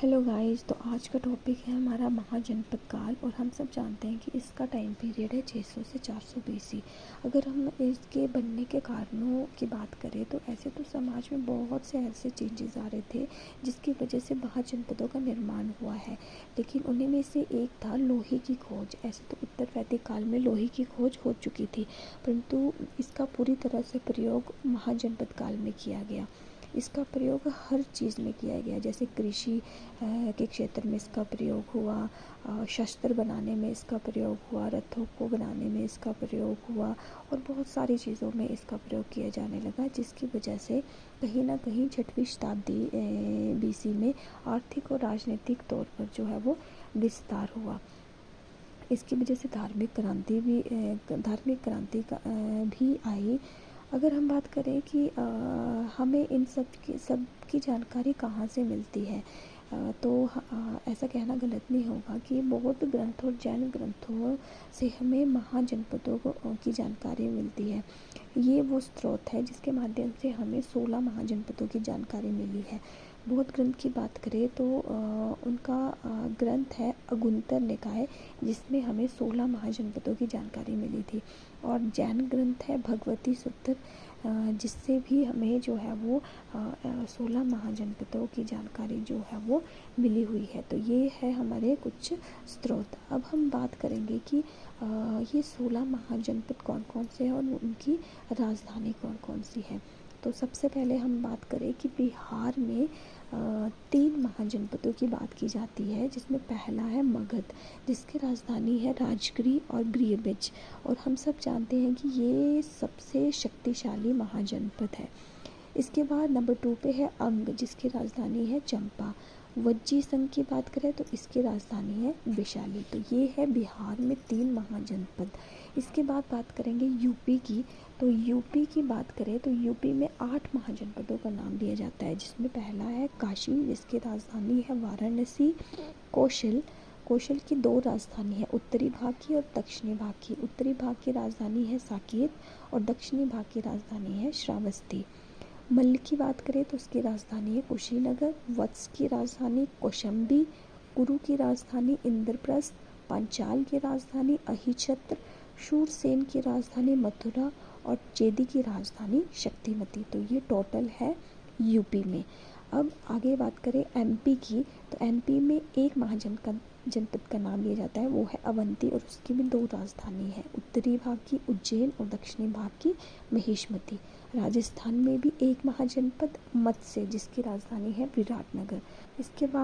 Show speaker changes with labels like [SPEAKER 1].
[SPEAKER 1] Hello guys, तो आज का टॉपिक है हमारा महाजनपद काल। और हम सब जानते हैं कि इसका टाइम पीरियड है 600 से 400 BC। अगर हम इसके बनने के कारणों की बात करें तो ऐसे तो समाज में बहुत से ऐसे चेंजेस आ रहे थे जिसकी वजह से महाजनपदों का निर्माण हुआ है, लेकिन उन्हीं में से एक था लोहे की खोज। ऐसे तो उत्तर वैदिक काल में लोहे की खोज हो चुकी थी, परंतु इसका पूरी तरह से प्रयोग महाजनपद काल में किया गया। इसका प्रयोग हर चीज़ में किया गया, जैसे कृषि के क्षेत्र में इसका प्रयोग हुआ, शस्त्र बनाने में इसका प्रयोग हुआ, रथों को बनाने में इसका प्रयोग हुआ और बहुत सारी चीज़ों में इसका प्रयोग किया जाने लगा, जिसकी वजह से कहीं ना कहीं 6वीं शताब्दी BC में आर्थिक और राजनीतिक तौर पर जो है वो विस्तार हुआ। इसकी वजह से धार्मिक क्रांति भी आई। अगर हम बात करें कि हमें इन सब की जानकारी कहाँ से मिलती है, तो ऐसा कहना गलत नहीं होगा कि बौद्ध ग्रंथ और जैन ग्रंथों से हमें महाजनपदों की जानकारी मिलती है। ये वो स्रोत है जिसके माध्यम से हमें 16 महाजनपदों की जानकारी मिली है। बौद्ध ग्रंथ की बात करें तो उनका ग्रंथ है अगुंतर निकाय, जिसमें हमें 16 महाजनपदों की जानकारी मिली थी। और जैन ग्रंथ है भगवती सूत्र, जिससे भी हमें जो है वो 16 महाजनपदों की जानकारी जो है वो मिली हुई है। तो ये है हमारे कुछ स्रोत। अब हम बात करेंगे कि ये 16 महाजनपद कौन कौन से हैं और उनकी राजधानी कौन कौन सी है। तो सबसे पहले हम बात करें कि बिहार में 3 महाजनपदों की बात की जाती है, जिसमें पहला है मगध, जिसकी राजधानी है राजगिरी और गृहबिज। और हम सब जानते हैं कि ये सबसे शक्तिशाली महाजनपद है। इसके बाद नंबर 2 पे है अंग, जिसकी राजधानी है चंपा। वज्जी संघ की बात करें तो इसकी राजधानी है वैशाली। तो ये है बिहार में 3 महाजनपद। इसके बाद बात करेंगे यूपी की। तो यूपी की बात करें तो यूपी में 8 महाजनपदों का नाम दिया जाता है, जिसमें पहला है काशी, जिसकी राजधानी है वाराणसी। कौशल की 2 राजधानी है, उत्तरी भाग की और दक्षिणी भाग की। उत्तरी भाग की राजधानी है साकेत और दक्षिणी भाग की राजधानी है श्रावस्ती। मल्ल की बात करें तो उसकी राजधानी है कुशीनगर। वत्स की राजधानी कौशंबी। कुरु की राजधानी इंद्रप्रस्थ। पांचाल की राजधानी अहिछत्र। शूरसेन की राजधानी मथुरा और चेदी की राजधानी शक्तिमती। तो ये टोटल है यूपी में। अब आगे बात करें एमपी की, तो एमपी में एक जनपद का नाम लिया जाता है, वो है अवंती, और उसकी भी 2 राजधानी है, उत्तरी भाग की उज्जैन और दक्षिणी भाग की महेशमती। राजस्थान में भी एक महाजनपद मत्स्य, जिसकी राजधानी है विराटनगर। इसके बाद